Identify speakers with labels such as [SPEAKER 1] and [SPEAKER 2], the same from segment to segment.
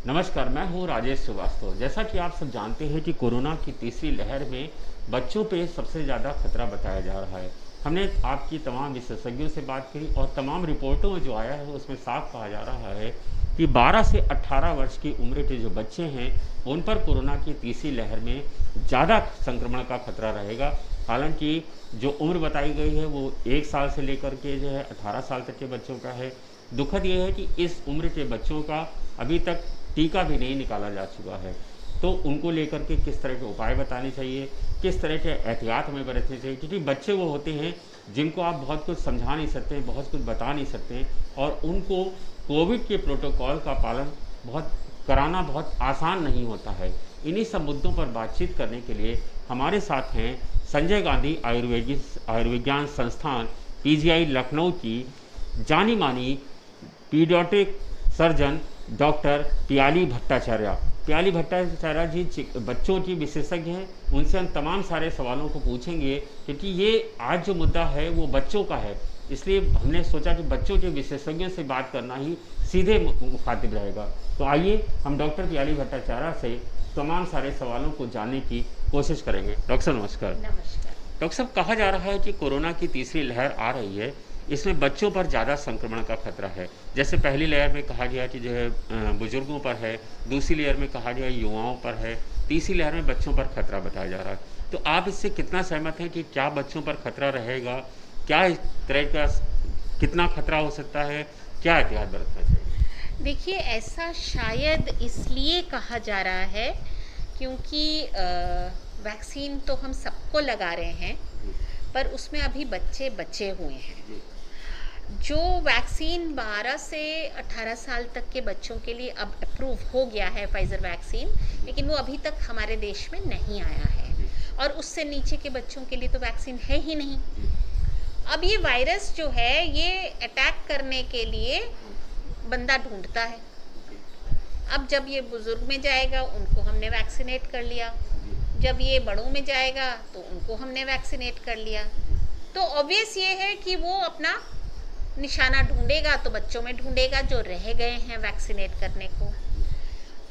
[SPEAKER 1] नमस्कार, मैं हूँ राजेश श्रीवास्तव। जैसा कि आप सब जानते हैं कि कोरोना की तीसरी लहर में बच्चों पे सबसे ज़्यादा खतरा बताया जा रहा है। हमने आपकी तमाम विशेषज्ञों से बात करी और तमाम रिपोर्टों में जो आया है उसमें साफ कहा जा रहा है कि 12 से 18 वर्ष की उम्र के जो बच्चे हैं उन पर कोरोना की तीसरी लहर में ज़्यादा संक्रमण का खतरा रहेगा। हालांकि जो उम्र बताई गई है वो 1 साल से लेकर के जो है 18 साल तक के बच्चों का है। दुखद ये है कि इस उम्र के बच्चों का अभी तक टीका भी नहीं निकाला जा चुका है, तो उनको लेकर के किस तरह के उपाय बताने चाहिए, किस तरह के एहतियात हमें बरतने चाहिए, क्योंकि बच्चे वो होते हैं जिनको आप बहुत कुछ समझा नहीं सकते हैं, बहुत कुछ बता नहीं सकते हैं और उनको कोविड के प्रोटोकॉल का पालन कराना बहुत आसान नहीं होता है। इन्हीं सब मुद्दों पर बातचीत करने के लिए हमारे साथ हैं संजय गांधी आयुर्विज्ञान संस्थान पीजीआई लखनऊ की जानी मानी pediatric surgeon doctor Piyali Bhattacharya. Piyali Bhattacharya ji बच्चों की विशेषज्ञ हैं। उनसे हम तमाम सारे सवालों को पूछेंगे क्योंकि ये आज जो मुद्दा है वो बच्चों का है, इसलिए हमने सोचा कि बच्चों के विशेषज्ञों से बात करना ही सीधे मुखातिब रहेगा। तो आइए हम डॉक्टर पियाली भट्टाचार्य से तमाम सारे सवालों को जानने की कोशिश करेंगे। डॉक्टर साहब नमस्कार।
[SPEAKER 2] नमस्कार।
[SPEAKER 1] डॉक्टर साहब, कहा जा रहा है कि कोरोना की तीसरी लहर आ रही है, इसमें बच्चों पर ज़्यादा संक्रमण का खतरा है। जैसे पहली लेयर में कहा गया कि जो है बुजुर्गों पर है, दूसरी लेयर में कहा गया युवाओं पर है, तीसरी लहर में बच्चों पर खतरा बताया जा रहा है। तो आप इससे कितना सहमत हैं कि क्या बच्चों पर खतरा रहेगा, क्या इस तरह का कितना खतरा हो सकता है, क्या एहतियात बरतना चाहिए?
[SPEAKER 2] देखिए, ऐसा शायद इसलिए कहा जा रहा है क्योंकि वैक्सीन तो हम सबको लगा रहे हैं, पर उसमें अभी बच्चे बचे हुए हैं। जो वैक्सीन 12 से 18 साल तक के बच्चों के लिए अब अप्रूव हो गया है, फाइज़र वैक्सीन, लेकिन वो अभी तक हमारे देश में नहीं आया है और उससे नीचे के बच्चों के लिए तो वैक्सीन है ही नहीं। अब ये वायरस जो है ये अटैक करने के लिए बंदा ढूंढता है। अब जब ये बुजुर्ग में जाएगा उनको हमने वैक्सीनेट कर लिया, जब ये बड़ों में जाएगा तो उनको हमने वैक्सीनेट कर लिया। तो ऑब्वियस ये है कि वो अपना निशाना ढूंढेगा तो बच्चों में ढूंढेगा जो रह गए हैं वैक्सीनेट करने को।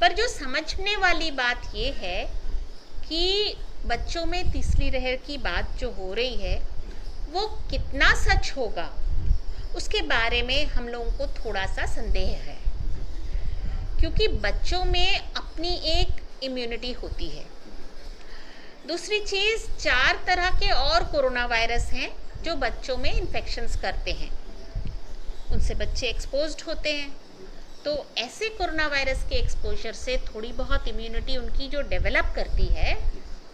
[SPEAKER 2] पर जो समझने वाली बात ये है कि बच्चों में तीसरी लहर की बात जो हो रही है वो कितना सच होगा उसके बारे में हम लोगों को थोड़ा सा संदेह है, क्योंकि बच्चों में अपनी एक इम्यूनिटी होती है। दूसरी चीज़, 4 तरह के और कोरोना वायरस हैं जो बच्चों में इन्फेक्शंस करते हैं, उनसे बच्चे एक्सपोज्ड होते हैं। तो ऐसे कोरोना वायरस के एक्सपोजर से थोड़ी बहुत इम्यूनिटी उनकी जो डेवलप करती है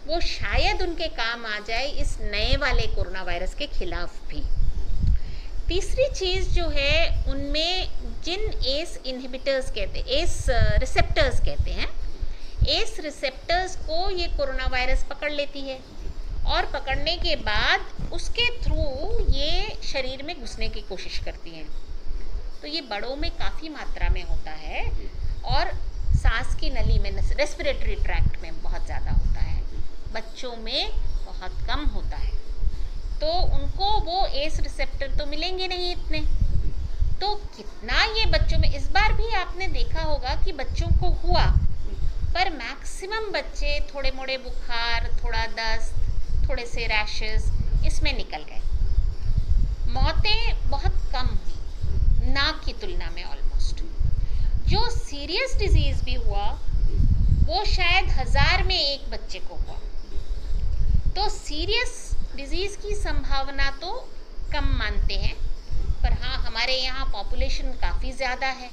[SPEAKER 2] वो शायद उनके काम आ जाए इस नए वाले कोरोना वायरस के खिलाफ भी। तीसरी चीज़ जो है, उनमें जिन एस इनहिबिटर्स कहते हैं, एस रिसेप्टर्स कहते हैं, एस रिसेप्टर्स को ये कोरोना वायरस पकड़ लेती है और पकड़ने के बाद उसके थ्रू ये शरीर में घुसने की कोशिश करती हैं। तो ये बड़ों में काफ़ी मात्रा में होता है और सांस की नली में, रेस्पिरेटरी ट्रैक्ट में बहुत ज़्यादा होता है, बच्चों में बहुत कम होता है। तो उनको वो एस रिसेप्टर तो मिलेंगे नहीं इतने, तो कितना ये बच्चों में, इस बार भी आपने देखा होगा कि बच्चों को हुआ, पर मैक्सिमम बच्चे थोड़े मोड़े बुखार, थोड़ा दस्त, थोड़े से रैशेस, इसमें निकल गए। मौतें बहुत कम हुई ना की तुलना में ऑलमोस्ट। जो सीरियस डिजीज़ भी हुआ वो शायद 1000 में एक बच्चे को हुआ। तो सीरियस डिजीज़ की संभावना तो कम मानते हैं, पर हाँ, हमारे यहाँ पॉपुलेशन काफ़ी ज़्यादा है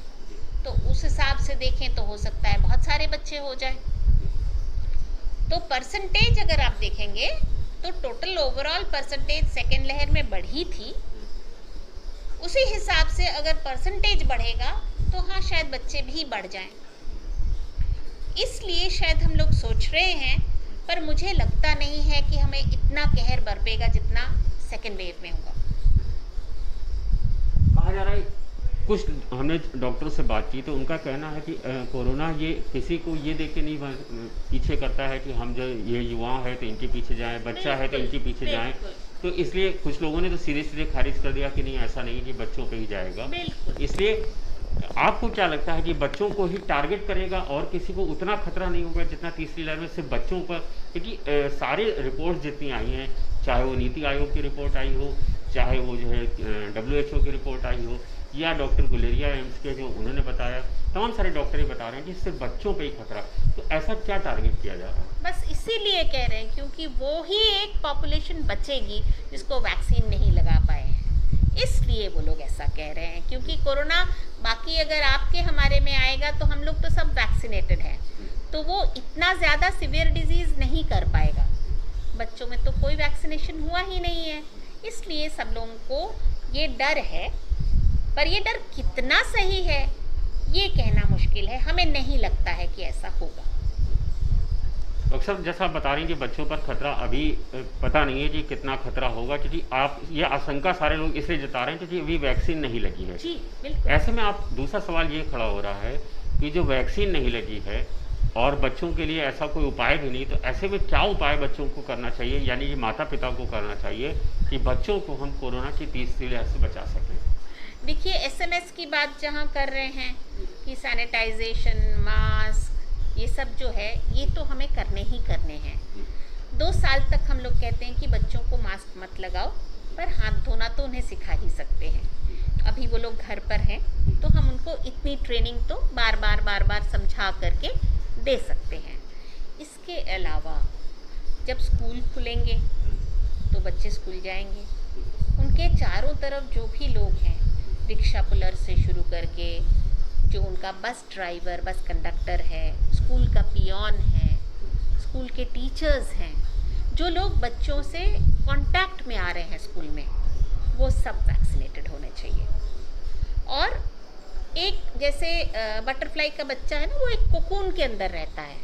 [SPEAKER 2] तो उस हिसाब से देखें तो हो सकता है बहुत सारे बच्चे हो जाए। तो परसेंटेज अगर आप देखेंगे तो टोटल ओवरऑल परसेंटेज सेकेंड लहर में बढ़ी थी, उसी हिसाब से अगर परसेंटेज बढ़ेगा तो हाँ, शायद बच्चे भी बढ़ जाएं। इसलिए शायद हम लोग सोच रहे हैं, पर मुझे लगता नहीं है कि हमें इतना कहर बरपेगा जितना सेकेंड वेव में होगा।
[SPEAKER 1] कहा जा रहा है, कुछ हमने डॉक्टर से बात की तो उनका कहना है कि कोरोना ये किसी को ये देख के नहीं पीछे करता है कि हम जो ये युवा है तो इनके पीछे जाएं, बच्चा है तो इनके पीछे जाएं। तो इसलिए कुछ लोगों ने तो सीधे सीधे खारिज कर दिया कि नहीं, ऐसा नहीं कि बच्चों पे ही जाएगा। इसलिए आपको क्या लगता है कि बच्चों को ही टारगेट करेगा और किसी को उतना खतरा नहीं होगा जितना तीसरी लहर में सिर्फ बच्चों पर? क्योंकि सारे रिपोर्ट जितनी आई हैं, चाहे वो नीति आयोग की रिपोर्ट आई हो, चाहे वो जो है WHO की रिपोर्ट आई हो, या डॉक्टर गुलेरिया एम्स के जो उन्होंने बताया, तमाम सारे डॉक्टर ही बता रहे हैं कि सिर्फ बच्चों पे ही खतरा। तो ऐसा क्या टारगेट किया जा रहा है?
[SPEAKER 2] बस इसीलिए कह रहे हैं क्योंकि वो ही एक पॉपुलेशन बचेगी जिसको वैक्सीन नहीं लगा पाए हैं, इसलिए वो लोग ऐसा कह रहे हैं। क्योंकि कोरोना बाकी अगर आपके हमारे में आएगा तो हम लोग तो सब वैक्सीनेटेड हैं, तो वो इतना ज़्यादा सिवियर डिजीज़ नहीं कर पाएगा। बच्चों में तो कोई वैक्सीनेशन हुआ ही नहीं है, इसलिए सब लोगों को ये डर है। पर ये डर कितना सही है ये कहना मुश्किल है, हमें नहीं लगता है कि ऐसा होगा।
[SPEAKER 1] डॉक्टर साहब, जैसा आप बता रही हैं कि बच्चों पर खतरा अभी पता नहीं है कि कितना खतरा होगा, क्योंकि आप ये आशंका सारे लोग इसलिए जता रहे हैं क्योंकि अभी वैक्सीन नहीं लगी है।
[SPEAKER 2] जी बिल्कुल।
[SPEAKER 1] ऐसे में आप दूसरा सवाल ये खड़ा हो रहा है कि जो वैक्सीन नहीं लगी है और बच्चों के लिए ऐसा कोई उपाय भी नहीं, तो ऐसे में क्या उपाय बच्चों को करना चाहिए, यानी कि माता पिता को करना चाहिए कि बच्चों को हम कोरोना की तीसरी लहर से बचा सकें?
[SPEAKER 2] देखिए, SMS की बात जहाँ कर रहे हैं कि सैनिटाइजेशन, मास्क, ये सब जो है ये तो हमें करने ही करने हैं। 2 साल तक हम लोग कहते हैं कि बच्चों को मास्क मत लगाओ, पर हाथ धोना तो उन्हें सिखा ही सकते हैं। अभी वो लोग घर पर हैं तो हम उनको इतनी ट्रेनिंग तो बार बार समझा करके दे सकते हैं। इसके अलावा जब स्कूल खुलेंगे तो बच्चे स्कूल जाएंगे, उनके चारों तरफ जो भी लोग हैं, रिक्शा पुलर से शुरू करके जो उनका बस ड्राइवर, बस कंडक्टर है, स्कूल का पियोन है, स्कूल के टीचर्स हैं, जो लोग बच्चों से कांटेक्ट में आ रहे हैं स्कूल में, वो सब वैक्सीनेटेड होने चाहिए। और एक जैसे बटरफ्लाई का बच्चा है ना, वो एक कोकून के अंदर रहता है,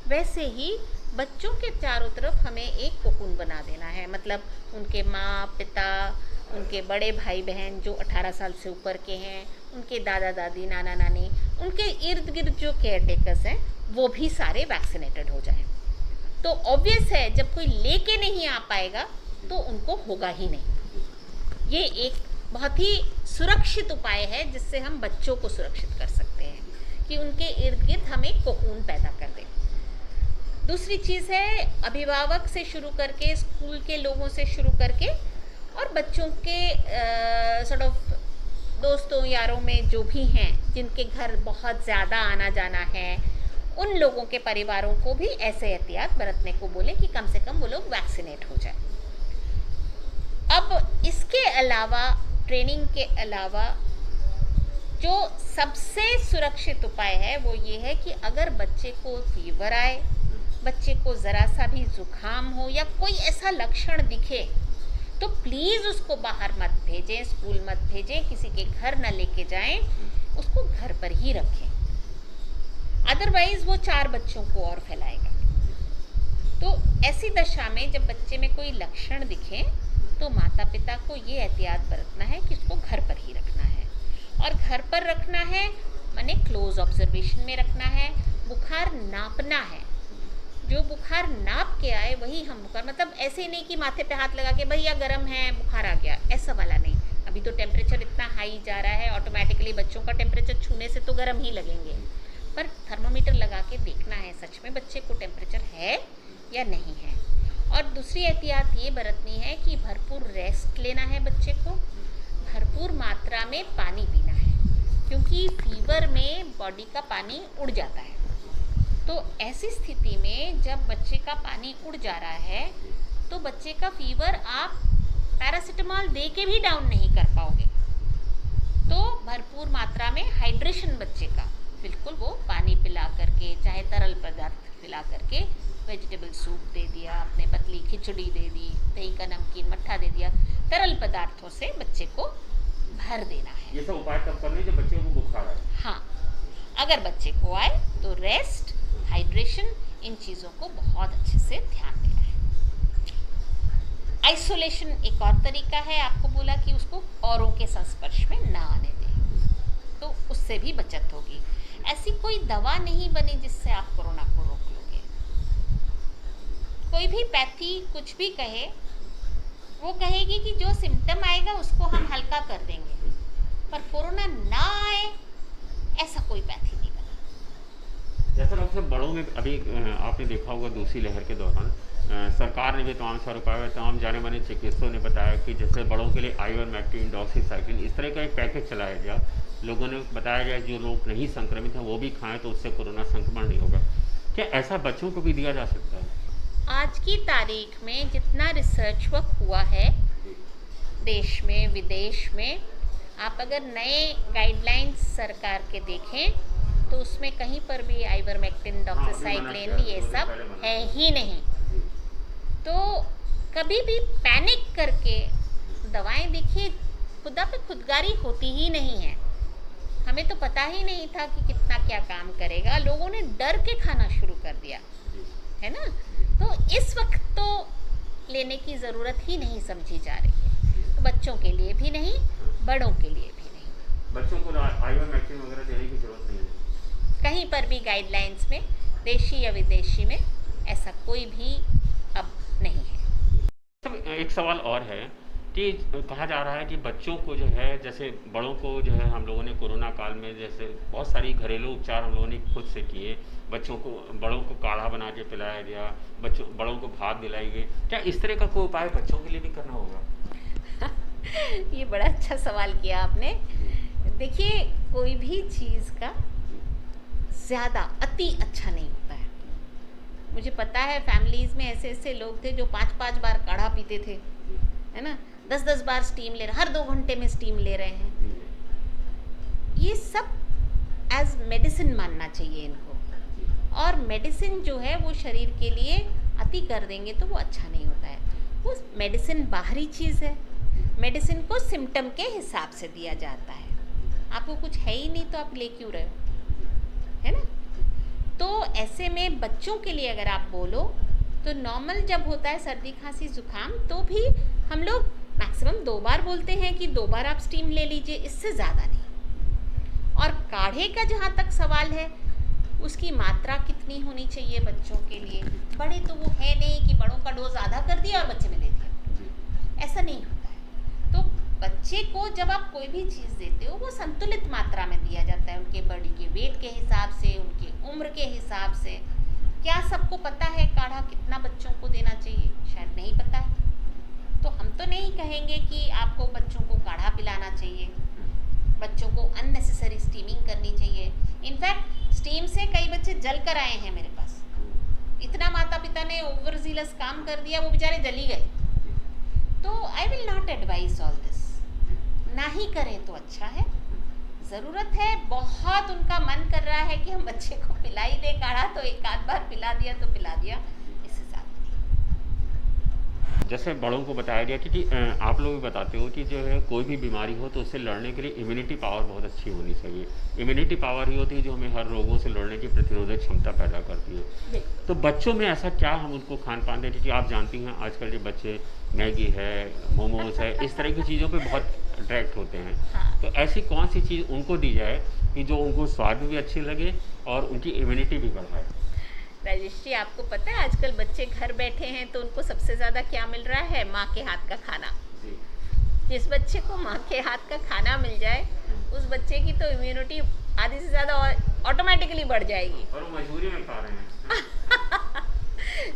[SPEAKER 2] वैसे ही बच्चों के चारों तरफ हमें एक कोकून बना देना है। मतलब उनके माँ पिता, उनके बड़े भाई बहन जो 18 साल से ऊपर के हैं, उनके दादा दादी, नाना नानी, उनके इर्द गिर्द जो केयर टेकर्स हैं वो भी सारे वैक्सीनेटेड हो जाएं। तो ऑब्वियस है जब कोई लेके नहीं आ पाएगा तो उनको होगा ही नहीं। ये एक बहुत ही सुरक्षित उपाय है जिससे हम बच्चों को सुरक्षित कर सकते हैं कि उनके इर्द गिर्द हम एक कोकून पैदा कर दें। दूसरी चीज़ है, अभिभावक से शुरू करके, स्कूल के लोगों से शुरू करके और बच्चों के सॉर्ट ऑफ दोस्तों यारों में जो भी हैं जिनके घर बहुत ज़्यादा आना जाना है, उन लोगों के परिवारों को भी ऐसे एहतियात बरतने को बोले कि कम से कम वो लोग वैक्सीनेट हो जाए। अब इसके अलावा, ट्रेनिंग के अलावा जो सबसे सुरक्षित उपाय है वो ये है कि अगर बच्चे को फीवर आए, बच्चे को ज़रा सा भी जुकाम हो या कोई ऐसा लक्षण दिखे तो प्लीज़ उसको बाहर मत भेजें, स्कूल मत भेजें, किसी के घर न लेके जाएं, उसको घर पर ही रखें। अदरवाइज़ वो 4 बच्चों को और फैलाएगा। तो ऐसी दशा में जब बच्चे में कोई लक्षण दिखे तो माता पिता को ये एहतियात बरतना है कि उसको घर पर ही रखना है। और घर पर रखना है माने क्लोज ऑब्जर्वेशन में रखना है। बुखार नापना है, जो बुखार नाप के आए वही हम बुखार, मतलब ऐसे ही नहीं कि माथे पे हाथ लगा के भैया गर्म है बुखार आ गया, ऐसा वाला नहीं। अभी तो टेम्परेचर इतना हाई जा रहा है, ऑटोमेटिकली बच्चों का टेम्परेचर छूने से तो गर्म ही लगेंगे, पर थर्मोमीटर लगा के देखना है सच में बच्चे को टेम्परेचर है या नहीं है। और दूसरी एहतियात ये बरतनी है कि भरपूर रेस्ट लेना है बच्चे को, भरपूर मात्रा में पानी पीना है, क्योंकि फीवर में बॉडी का पानी उड़ जाता है। तो ऐसी स्थिति में जब बच्चे का पानी उड़ जा रहा है तो बच्चे का फीवर आप पैरासीटामोल दे के भी डाउन नहीं कर पाओगे। तो भरपूर मात्रा में हाइड्रेशन बच्चे का, बिल्कुल वो पानी पिला करके, चाहे तरल पदार्थ पिला करके, वेजिटेबल सूप दे दिया, आपने पतली खिचड़ी दे दी, दही का नमकीन मट्ठा दे दिया, तरल पदार्थों से बच्चे को भर देना है।
[SPEAKER 1] ये सब उपाय तब करने जब बच्चे को बुखार आए।
[SPEAKER 2] हाँ, अगर बच्चे को आए तो रेस्ट, हाइड्रेशन, इन चीज़ों को बहुत अच्छे से ध्यान देना है। आइसोलेशन एक और तरीका है, आपको बोला कि उसको औरों के संस्पर्श में ना आने दें, तो उससे भी बचत होगी। ऐसी कोई दवा नहीं बनी जिससे आप कोरोना को रोक लोगे। कोई भी पैथी कुछ भी कहे, वो कहेगी कि जो सिम्टम आएगा उसको हम हल्का कर देंगे, पर कोरोना ना आए ऐसा कोई पैथी नहीं बना।
[SPEAKER 1] जैसा डॉक्टर साहब बड़ों में अभी आपने देखा होगा दूसरी लहर के दौरान सरकार ने भी तमाम सारे उपाय, तमाम जाने माने चिकित्सकों ने बताया कि जैसे बड़ों के लिए आइवरमेक्टिन, डॉक्सीसाइक्लिन इस तरह का एक पैकेज चलाया गया। लोगों ने बताया गया जो लोग नहीं संक्रमित हैं वो भी खाएं तो उससे कोरोना संक्रमण नहीं होगा। क्या ऐसा बच्चों को भी दिया जा सकता है?
[SPEAKER 2] आज की तारीख में जितना रिसर्च वर्क हुआ है देश में विदेश में, आप अगर नए गाइडलाइंस सरकार के देखें तो उसमें कहीं पर भी आइवरमेक्टिन, डॉक्सीसाइक्लिन ये सब है ही नहीं। तो कभी भी पैनिक करके दवाएं, देखिए खुदा पे खुदगारी होती ही नहीं है। हमें तो पता ही नहीं था कि कितना क्या काम करेगा, लोगों ने डर के खाना शुरू कर दिया है ना। तो इस वक्त तो लेने की ज़रूरत ही नहीं समझी जा रही है, तो बच्चों के लिए भी नहीं, बड़ों के लिए भी नहीं।
[SPEAKER 1] बच्चों को आइवरमेक्टिन वगैरह देने की जरूरत नहीं है
[SPEAKER 2] कहीं पर भी गाइडलाइंस में, देशी या विदेशी में, ऐसा कोई भी अब नहीं है।
[SPEAKER 1] सब एक सवाल और है कि कहा जा रहा है कि बच्चों को जो है, जैसे बड़ों को जो है हम लोगों ने कोरोना काल में जैसे बहुत सारी घरेलू उपचार हम लोगों ने खुद से किए। बच्चों को, बड़ों को काढ़ा बना के पिलाया गया, बड़ों को भाप दिलाई गई। क्या इस तरह का कोई उपाय बच्चों के लिए भी करना होगा?
[SPEAKER 2] ये बड़ा अच्छा सवाल किया आपने। देखिए, कोई भी चीज़ का ज़्यादा अति अच्छा नहीं होता है। मुझे पता है फैमिलीज़ में ऐसे ऐसे लोग थे जो 5-5 बार काढ़ा पीते थे, है ना, 10-10 बार स्टीम ले रहे, हर 2 घंटे में स्टीम ले रहे हैं। ये सब एज मेडिसिन मानना चाहिए इनको। और मेडिसिन जो है वो शरीर के लिए अति कर देंगे तो वो अच्छा नहीं होता है। वो मेडिसिन बाहरी चीज़ है, मेडिसिन को सिम्टम के हिसाब से दिया जाता है। आपको कुछ है ही नहीं तो आप ले क्यों रहे हो, है ना। तो ऐसे में बच्चों के लिए अगर आप बोलो तो नॉर्मल जब होता है सर्दी खांसी जुकाम, तो भी हम लोग मैक्सिमम 2 बार बोलते हैं कि 2 बार आप स्टीम ले लीजिए, इससे ज़्यादा नहीं। और काढ़े का जहाँ तक सवाल है, उसकी मात्रा कितनी होनी चाहिए बच्चों के लिए। बड़े तो वो है नहीं कि बड़ों का डोज आधा कर दिया और बच्चे में दे दिया, ऐसा नहीं होता है। तो बच्चे को जब आप कोई भी चीज़ देते हो वो संतुलित मात्रा में दिया जाता है, उनके बॉडी के वेट के हिसाब से, उनके उम्र के हिसाब से। क्या सबको पता है काढ़ा कितना बच्चों को देना चाहिए? शायद नहीं पता है। तो हम तो नहीं कहेंगे कि आपको बच्चों को काढ़ा पिलाना चाहिए, बच्चों को अननेसेसरी स्टीमिंग करनी चाहिए। इनफैक्ट स्टीम से कई बच्चे जल कर आए हैं मेरे पास। इतना माता पिता ने ओवर जीलस काम कर दिया, वो बेचारे जली गए। तो I will not advise all this, ना ही करें तो अच्छा है। ज़रूरत है, बहुत उनका मन कर रहा है कि हम बच्चे को पिला ही दे काढ़ा, तो एक आध बार पिला दिया तो पिला दिया, इससे ज़्यादा नहीं।
[SPEAKER 1] जैसे बड़ों को बताया गया कि आप लोग भी बताते हो कि जो है कोई भी बीमारी हो तो उससे लड़ने के लिए इम्यूनिटी पावर बहुत अच्छी होनी चाहिए। इम्यूनिटी पावर ही होती है जो हमें हर रोगों से लड़ने की प्रतिरोधक क्षमता पैदा करती है। तो बच्चों में ऐसा क्या हम उनको खान पान दें, क्योंकि आप जानती हैं आजकल जो बच्चे मैगी है, मोमोज है, इस तरह की चीज़ों पे बहुत अट्रैक्ट होते हैं।
[SPEAKER 2] हाँ।
[SPEAKER 1] तो ऐसी कौन सी चीज़ उनको दी जाए कि जो उनको स्वाद भी अच्छी लगे और उनकी इम्यूनिटी भी बढ़ाए?
[SPEAKER 2] राजेश जी, आपको पता है आजकल बच्चे घर बैठे हैं तो उनको सबसे ज़्यादा क्या मिल रहा है? माँ के हाथ का खाना। जिस बच्चे को माँ के हाथ का खाना मिल जाए उस बच्चे की तो इम्यूनिटी आधी से ज़्यादा ऑटोमेटिकली बढ़ जाएगी।
[SPEAKER 1] और वो मजबूरी में खा रहे हैं।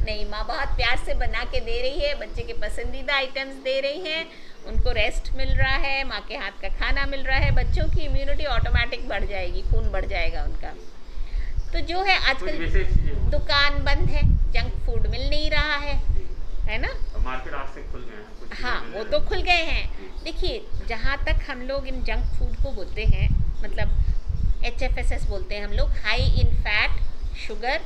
[SPEAKER 2] नहीं, माँ बहुत प्यार से बना के दे रही है, बच्चे के पसंदीदा आइटम्स दे रही हैं, उनको रेस्ट मिल रहा है, माँ के हाथ का खाना मिल रहा है, बच्चों की इम्यूनिटी ऑटोमेटिक बढ़ जाएगी, खून बढ़ जाएगा उनका। तो जो है आजकल दुकान बंद है, जंक फूड मिल नहीं रहा है ना।
[SPEAKER 1] मार्केट आज से खुल गए हैं।
[SPEAKER 2] हाँ, वो तो खुल गए हैं। देखिए, जहाँ तक हम लोग इन जंक फूड को बोलते हैं, मतलब HFSS बोलते हैं हम लोग, high in fat, sugar,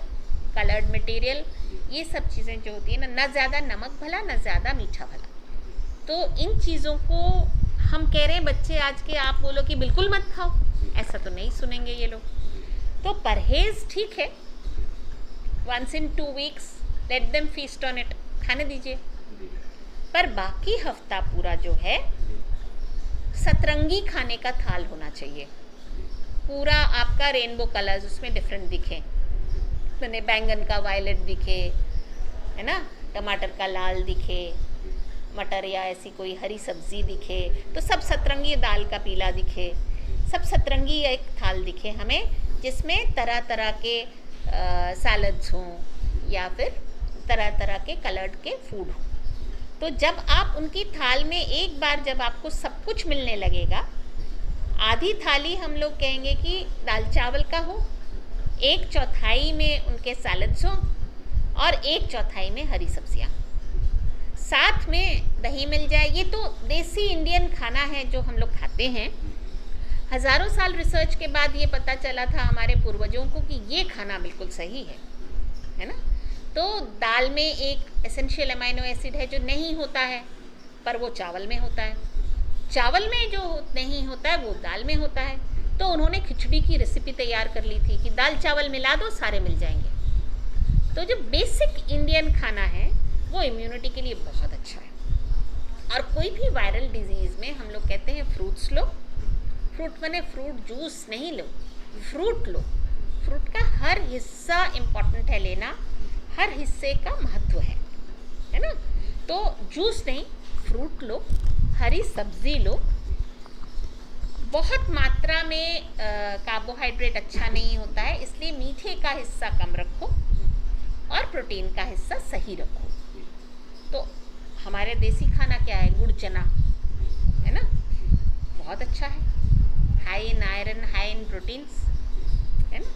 [SPEAKER 2] coloured material, ये सब चीज़ें जो होती है ना ज़्यादा नमक भला ना ज़्यादा मीठा भला। तो इन चीज़ों को हम कह रहे हैं बच्चे आज के, आप बोलो कि बिल्कुल मत खाओ, ऐसा तो नहीं सुनेंगे ये लोग। तो परहेज़ ठीक है, once in 2 weeks let them feast on it, खाने दीजिए। पर बाकी हफ्ता पूरा जो है सतरंगी खाने का थाल होना चाहिए, पूरा आपका रेनबो कलर्स उसमें डिफरेंट दिखे, मैंने बैंगन का वायलेट दिखे, है ना, टमाटर का लाल दिखे, मटर या ऐसी कोई हरी सब्जी दिखे, तो सब सतरंगी, दाल का पीला दिखे, सब सतरंगी एक थाल दिखे हमें, जिसमें तरह तरह के सैलड्स हों या फिर तरह तरह के कलर्ड के फूड हों। तो जब आप उनकी थाल में एक बार जब आपको सब कुछ मिलने लगेगा, आधी थाली हम लोग कहेंगे कि दाल चावल का हो, 1/4 में उनके सैलड्स हों और 1/4 में हरी सब्जियाँ, साथ में दही मिल जाए। ये तो देसी इंडियन खाना है जो हम लोग खाते हैं। हज़ारों साल रिसर्च के बाद ये पता चला था हमारे पूर्वजों को कि ये खाना बिल्कुल सही है ना। तो दाल में एक एसेंशियल अमाइनो एसिड है जो नहीं होता है, पर वो चावल में होता है। चावल में जो नहीं होता है वो दाल में होता है। तो उन्होंने खिचड़ी की रेसिपी तैयार कर ली थी कि दाल चावल मिला दो, सारे मिल जाएंगे। तो जो बेसिक इंडियन खाना है वो इम्यूनिटी के लिए बहुत अच्छा है। और कोई भी वायरल डिजीज़ में हम लोग कहते हैं फ्रूट्स लो। फ्रूट माने फ्रूट जूस नहीं लो, फ्रूट लो। फ्रूट का हर हिस्सा इम्पॉर्टेंट है लेना, हर हिस्से का महत्व है ना। तो जूस नहीं, फ्रूट लो, हरी सब्जी लो। बहुत मात्रा में कार्बोहाइड्रेट अच्छा नहीं होता है, इसलिए मीठे का हिस्सा कम रखो और प्रोटीन का हिस्सा सही रखो। तो हमारे देसी खाना क्या है? गुड़ चना है ना, बहुत अच्छा है, high in iron, high in proteins, है ना।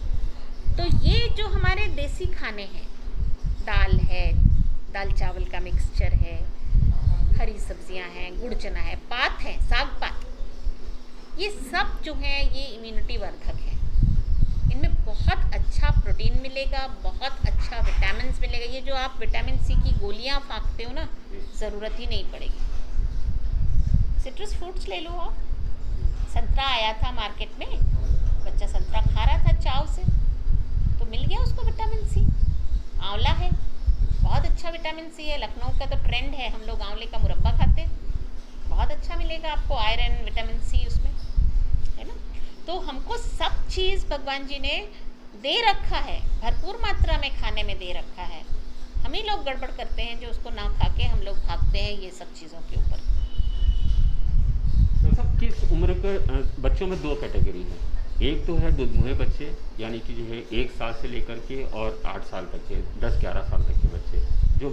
[SPEAKER 2] तो ये जो हमारे देसी खाने हैं, दाल है, दाल चावल का मिक्सचर है, हरी सब्जियां हैं, गुड़ चना है, पात है, साग पात, ये सब जो है ये इम्यूनिटी वर्धक है। इनमें बहुत अच्छा प्रोटीन मिलेगा, बहुत अच्छा विटामिन मिलेगा। ये जो आप विटामिन सी की गोलियां फाँकते हो ना, ज़रूरत ही नहीं पड़ेगी। सिट्रस फ्रूट्स ले लो आप। संतरा आया था मार्केट में, बच्चा संतरा खा रहा था चाव से, तो मिल गया उसको विटामिन सी। आंवला है, बहुत अच्छा विटामिन सी है। लखनऊ का तो ट्रेंड है, हम लोग आंवले का मुरब्बा खाते हैं, बहुत अच्छा मिलेगा आपको आयरन, विटामिन सी उसमें, है ना। तो हमको सब चीज़ भगवान जी ने दे रखा है, भरपूर मात्रा में खाने में दे रखा है। हम ही लोग गड़बड़ करते हैं जो उसको ना खा के हम लोग भागते हैं ये सब चीज़ों के ऊपर।
[SPEAKER 1] तो सब किस उम्र के बच्चों में 2 कैटेगरी है। एक तो है दुधमुहे बच्चे, यानी कि जो है 1 साल से लेकर के और 8 साल तक के, 10-11 साल तक के बच्चे, जो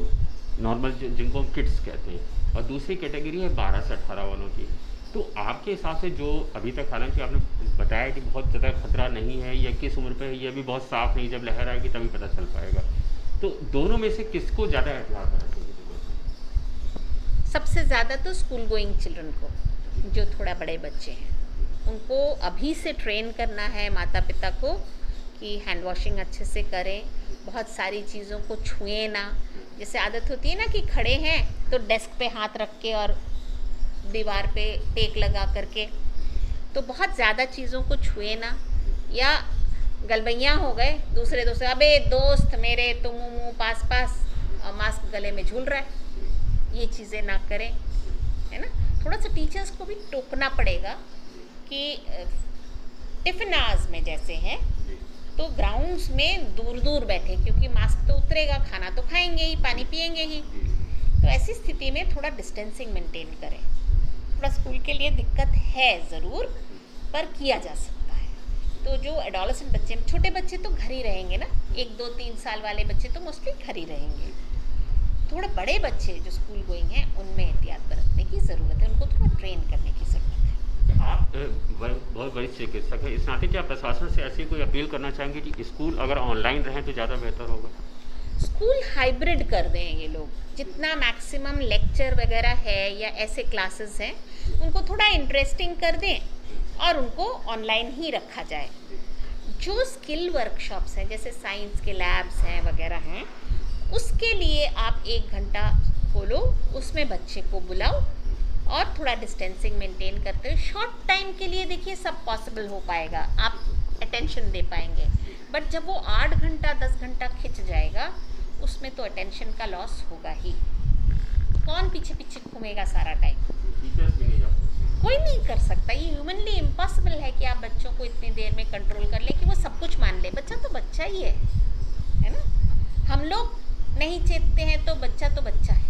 [SPEAKER 1] नॉर्मल जिनको किड्स कहते हैं। और दूसरी कैटेगरी है 12 से 18 वालों की। तो आपके हिसाब से जो अभी तक, हालांकि आपने बताया कि बहुत ज़्यादा खतरा नहीं है, या किस उम्र पे है ये भी बहुत साफ नहीं, जब लहर आएगी तभी पता चल पाएगा, तो दोनों में से किसको ज़्यादा एहतियात करना चाहिए?
[SPEAKER 2] सबसे ज़्यादा तो स्कूल गोइंग चिल्ड्रन को, जो थोड़ा बड़े बच्चे हैं, उनको अभी से ट्रेन करना है माता पिता को कि हैंड वॉशिंग अच्छे से करें, बहुत सारी चीज़ों को छुएं ना। जैसे आदत होती है ना कि खड़े हैं तो डेस्क पे हाथ रख के और दीवार पे टेक लगा करके, तो बहुत ज़्यादा चीज़ों को छुए ना। या गलबैयाँ हो गए दूसरे दोस्त, अबे दोस्त मेरे तो मुँह पास पास और मास्क गले में झूल रहा है, ये चीज़ें ना करें, है ना। थोड़ा सा टीचर्स को भी टोकना पड़ेगा कि टिफिन आवर्स में जैसे हैं तो ग्राउंड्स में दूर दूर बैठे, क्योंकि मास्क तो उतरेगा, खाना तो खाएंगे ही, पानी पिएंगे ही। तो ऐसी स्थिति में थोड़ा डिस्टेंसिंग मेंटेन करें। थोड़ा स्कूल के लिए दिक्कत है ज़रूर, पर किया जा सकता है। तो जो एडोलेसेंट बच्चे, छोटे बच्चे तो घर ही रहेंगे ना, 1, 2, 3 साल वाले बच्चे तो मोस्टली घर ही रहेंगे। थोड़े बड़े बच्चे जो स्कूल गोइंग हैं उनमें एहतियात बरतने की ज़रूरत है, उनको थोड़ा ट्रेन करने की ज़रूरत है।
[SPEAKER 1] आप बहुत बड़ी चिकित्सक है, इस नाते क्या प्रशासन से ऐसी कोई अपील करना चाहेंगे कि स्कूल अगर ऑनलाइन रहें तो ज़्यादा बेहतर होगा?
[SPEAKER 2] स्कूल हाइब्रिड कर दें ये लोग, जितना मैक्सिमम लेक्चर वगैरह है या ऐसे क्लासेस हैं उनको थोड़ा इंटरेस्टिंग कर दें और उनको ऑनलाइन ही रखा जाए। जो स्किल वर्कशॉप्स हैं, जैसे साइंस के लैब्स हैं वगैरह हैं, उसके लिए आप 1 घंटा खोलो, उसमें बच्चे को बुलाओ और थोड़ा डिस्टेंसिंग मेंटेन करते हुए शॉर्ट टाइम के लिए देखिए सब पॉसिबल हो पाएगा, आप अटेंशन दे पाएंगे। बट जब वो 8 घंटा 10 घंटा खिंच जाएगा, उसमें तो अटेंशन का लॉस होगा ही। कौन पीछे पीछे घूमेगा सारा टाइम? कोई नहीं कर सकता। ये ह्यूमनली इम्पॉसिबल है कि आप बच्चों को इतनी देर में कंट्रोल कर ले कि वो सब कुछ मान ले। बच्चा तो बच्चा ही है ना। हम लोग नहीं चेतते हैं तो बच्चा है।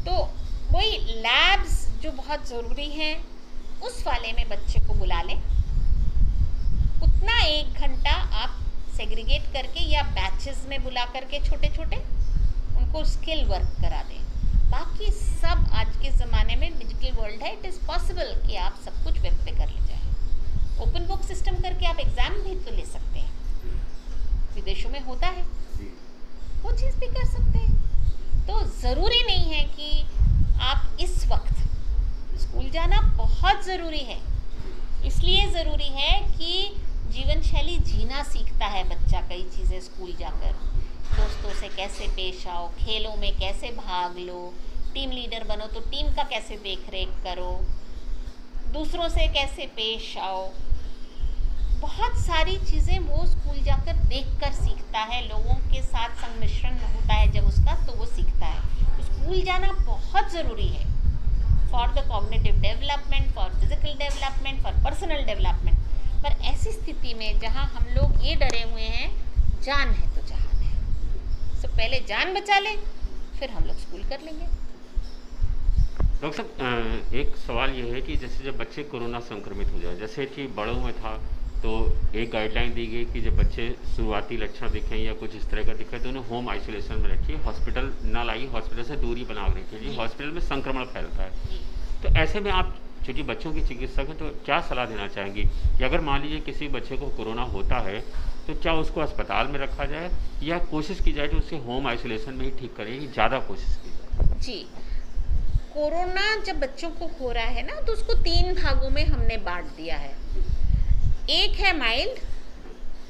[SPEAKER 2] तो वही लैब्स जो बहुत ज़रूरी हैं, उस वाले में बच्चे को बुला लें, उतना 1 घंटा आप सेग्रीगेट करके या बैचेस में बुला करके छोटे छोटे उनको स्किल वर्क करा दें। बाकी सब आज के ज़माने में डिजिटल वर्ल्ड है, इट इज़ पॉसिबल कि आप सब कुछ वेब पे कर ले जाए। ओपन बुक सिस्टम करके आप एग्ज़ाम भी तो ले सकते हैं, विदेशों में होता है, वो चीज़ भी कर सकते हैं। तो ज़रूरी नहीं है कि आप इस वक्त, स्कूल जाना बहुत ज़रूरी है, इसलिए ज़रूरी है कि जीवन शैली जीना सीखता है बच्चा कई चीज़ें स्कूल जाकर। दोस्तों से कैसे पेश आओ, खेलों में कैसे भाग लो, टीम लीडर बनो तो टीम का कैसे देख रेख करो, दूसरों से कैसे पेश आओ, बहुत सारी चीज़ें वो स्कूल जाकर देखकर सीखता है। लोगों के साथ संमिश्रण होता है जब उसका, तो वो सीखता है। तो स्कूल जाना बहुत ज़रूरी है for the cognitive development, for physical development, for personal development. पर ऐसी स्थिति में जहाँ हम लोग ये डरे हुए हैं, जान है तो जहान है, तो पहले जान बचा लें, फिर हम लोग स्कूल कर लेंगे।
[SPEAKER 1] डॉक्टर साहब, एक सवाल ये है कि जैसे जब बच्चे कोरोना संक्रमित हो जाए, जैसे कि बड़ों में था तो एक गाइडलाइन दी गई कि जब बच्चे शुरुआती लक्षण दिखें या कुछ इस तरह का दिखे तो उन्हें होम आइसोलेशन में रखिए, हॉस्पिटल ना लाइए, हॉस्पिटल से दूरी बना कर रखिए, हॉस्पिटल में संक्रमण फैलता है। तो ऐसे में आप चूँकि बच्चों की चिकित्सक हैं, तो क्या सलाह देना चाहेंगी कि अगर मान लीजिए किसी बच्चे को कोरोना होता है तो क्या उसको अस्पताल में रखा जाए या कोशिश की जाए कि उसे होम आइसोलेशन में ही ठीक करें, ज़्यादा कोशिश की जाए?
[SPEAKER 2] जी, कोरोना जब बच्चों को हो रहा है ना, तो उसको 3 भागों में हमने बांट दिया है। एक है माइल्ड,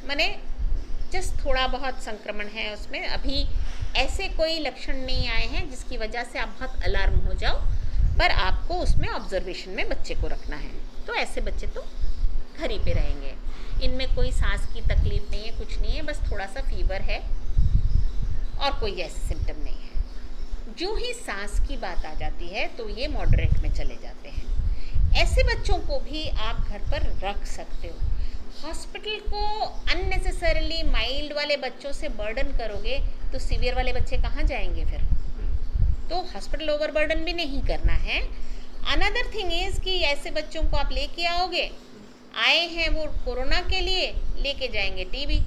[SPEAKER 2] माने जस्ट थोड़ा बहुत संक्रमण है उसमें, अभी ऐसे कोई लक्षण नहीं आए हैं जिसकी वजह से आप बहुत अलार्म हो जाओ, पर आपको उसमें ऑब्जर्वेशन में बच्चे को रखना है। तो ऐसे बच्चे तो घर ही पे रहेंगे, इनमें कोई सांस की तकलीफ नहीं है, कुछ नहीं है, बस थोड़ा सा फीवर है और कोई ऐसे सिम्टम नहीं है। जो ही सांस की बात आ जाती है तो ये मॉडरेट में चले जाते हैं। ऐसे बच्चों को भी आप घर पर रख सकते हो। हॉस्पिटल को अननेसेसरीली माइल्ड वाले बच्चों से बर्डन करोगे तो सीवियर वाले बच्चे कहाँ जाएंगे फिर? तो हॉस्पिटल ओवरबर्डन भी नहीं करना है। अनदर थिंग इज़ कि ऐसे बच्चों को आप लेके आओगे, आए हैं वो कोरोना के लिए, लेके जाएंगे टीबी,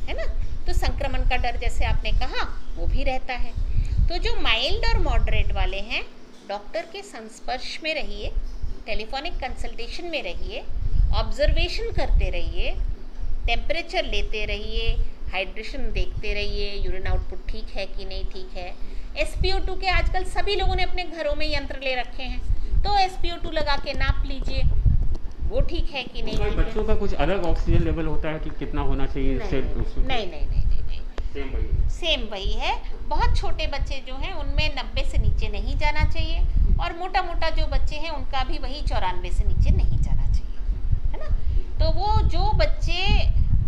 [SPEAKER 2] है ना? तो संक्रमण का डर जैसे आपने कहा वो भी रहता है। तो जो माइल्ड और मॉडरेट वाले हैं, डॉक्टर के संस्पर्श में रहिए, टेलीफोनिक कंसल्टेशन में रहिए, ऑब्जर्वेशन करते रहिए, टेम्परेचर लेते रहिए, हाइड्रेशन देखते रहिए, यूरिन आउटपुट ठीक है कि नहीं ठीक है। SpO2 के आजकल सभी लोगों ने अपने घरों में यंत्र ले रखे हैं, तो SpO2 लगा के नाप लीजिए वो ठीक है कि नहीं।
[SPEAKER 1] बच्चों का कुछ अलग ऑक्सीजन लेवल होता है कि कितना होना चाहिए?
[SPEAKER 2] नहीं, सेम वही है। बहुत छोटे बच्चे जो हैं उनमें 90 से नीचे नहीं जाना चाहिए, और मोटा मोटा जो बच्चे हैं उनका भी वही 94 से नीचे नहीं जाना चाहिए, है ना? तो वो जो बच्चे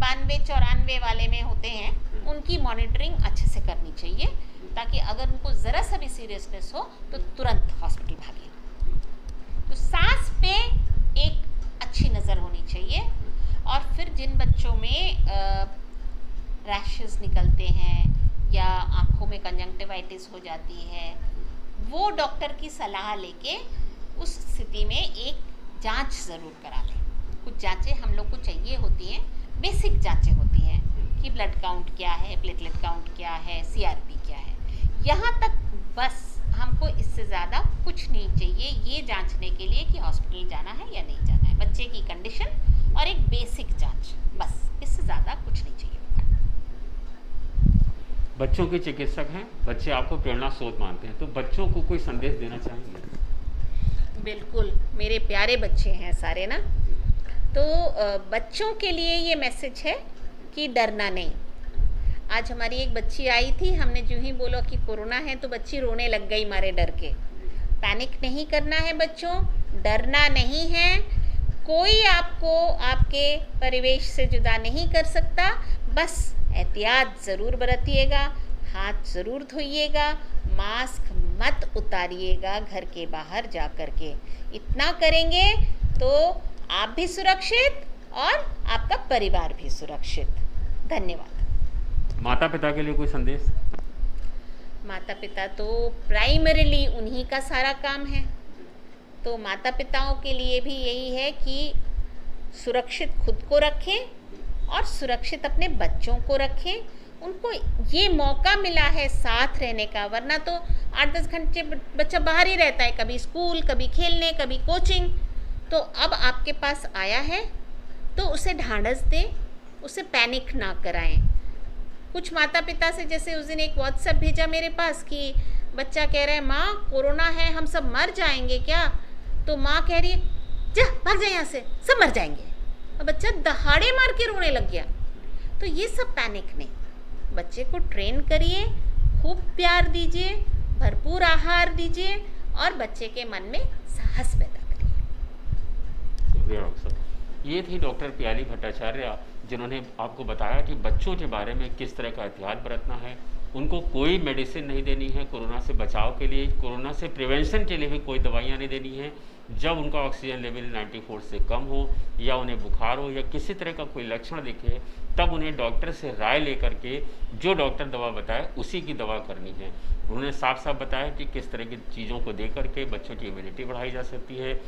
[SPEAKER 2] 92-94 वाले में होते हैं उनकी मॉनिटरिंग अच्छे से करनी चाहिए, ताकि अगर उनको ज़रा सा भी सीरियसनेस हो तो तुरंत हॉस्पिटल भागिए। तो सांस पे एक अच्छी नज़र होनी चाहिए। और फिर जिन बच्चों में रैशेस निकलते हैं या आँखों में कंजंक्टिवाइटिस हो जाती है, वो डॉक्टर की सलाह लेके उस स्थिति में एक जांच ज़रूर करा लें। कुछ जांचें हम लोग को चाहिए होती हैं, बेसिक जांचें होती हैं कि ब्लड काउंट क्या है, प्लेटलेट काउंट क्या है, CRP क्या है, यहाँ तक बस। हमको इससे ज़्यादा कुछ नहीं चाहिए ये जांचने के लिए कि हॉस्पिटल जाना है या नहीं जाना है। बच्चे की कंडीशन और एक बेसिक जांच, बस, इससे ज़्यादा कुछ नहीं चाहिए।
[SPEAKER 1] बच्चों के चिकित्सक हैं, बच्चे आपको प्रेरणा स्रोत मानते हैं, तो बच्चों को कोई संदेश देना चाहेंगे?
[SPEAKER 2] बिल्कुल, मेरे प्यारे बच्चे हैं सारे ना, तो बच्चों के लिए ये मैसेज है कि डरना नहीं। आज हमारी एक बच्ची आई थी, हमने जो ही बोला कि कोरोना है तो बच्ची रोने लग गई मारे डर के। पैनिक नहीं करना है बच्चों, डरना नहीं है, कोई आपको आपके परिवेश से जुदा नहीं कर सकता। बस एहतियात ज़रूर बरतिएगा, हाथ ज़रूर धोइएगा, मास्क मत उतारिएगा घर के बाहर जा कर के। इतना करेंगे तो आप भी सुरक्षित और आपका परिवार भी सुरक्षित। धन्यवाद।
[SPEAKER 1] माता पिता के लिए कोई संदेश?
[SPEAKER 2] माता पिता तो प्राइमरीली उन्हीं का सारा काम है, तो माता पिताओं के लिए भी यही है कि सुरक्षित खुद को रखें और सुरक्षित अपने बच्चों को रखें। उनको ये मौका मिला है साथ रहने का, वरना तो 8-10 घंटे बच्चा बाहर ही रहता है, कभी स्कूल, कभी खेलने, कभी कोचिंग। तो अब आपके पास आया है तो उसे ढांढस दें, उसे पैनिक ना कराएं। कुछ माता पिता से, जैसे उस दिन एक व्हाट्सएप भेजा मेरे पास कि बच्चा कह रहा है माँ कोरोना है, हम सब मर जाएंगे क्या? तो माँ कह रही है जा भाग जा यहाँ से, सब मर जाएंगे। और बच्चा दहाड़े मार के रोने लग गया। तो ये सब पैनिक नहीं, बच्चे को ट्रेन करिए, खूब प्यार दीजिए, भरपूर आहार दीजिए और बच्चे के मन में साहस पैदा करिए।
[SPEAKER 1] शुक्रिया डॉक्टर साहब। ये थी डॉक्टर प्याली भट्टाचार्य, जिन्होंने आपको बताया कि बच्चों के बारे में किस तरह का एहतियात बरतना है। उनको कोई मेडिसिन नहीं देनी है कोरोना से बचाव के लिए, कोरोना से प्रिवेंशन के लिए भी कोई दवाइयाँ नहीं देनी है। जब उनका ऑक्सीजन लेवल 94 से कम हो या उन्हें बुखार हो या किसी तरह का कोई लक्षण दिखे, तब उन्हें डॉक्टर से राय लेकर के जो डॉक्टर दवा बताए उसी की दवा करनी है। उन्होंने साफ साफ बताया कि किस तरह की चीज़ों को दे करके बच्चों की इम्यूनिटी बढ़ाई जा सकती है।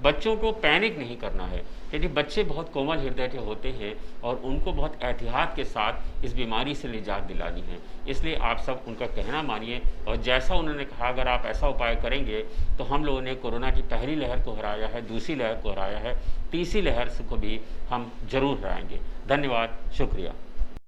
[SPEAKER 1] बच्चों को पैनिक नहीं करना है, क्योंकि बच्चे बहुत कोमल हृदय के होते हैं और उनको बहुत एहतियात के साथ इस बीमारी से निजात दिलानी है। इसलिए आप सब उनका कहना मानिए और जैसा उन्होंने कहा अगर आप ऐसा उपाय करेंगे तो हम लोगों ने कोरोना की पहली लहर को हराया है, दूसरी लहर को हराया है, तीसरी लहर को भी हम जरूर हराएंगे। धन्यवाद, शुक्रिया।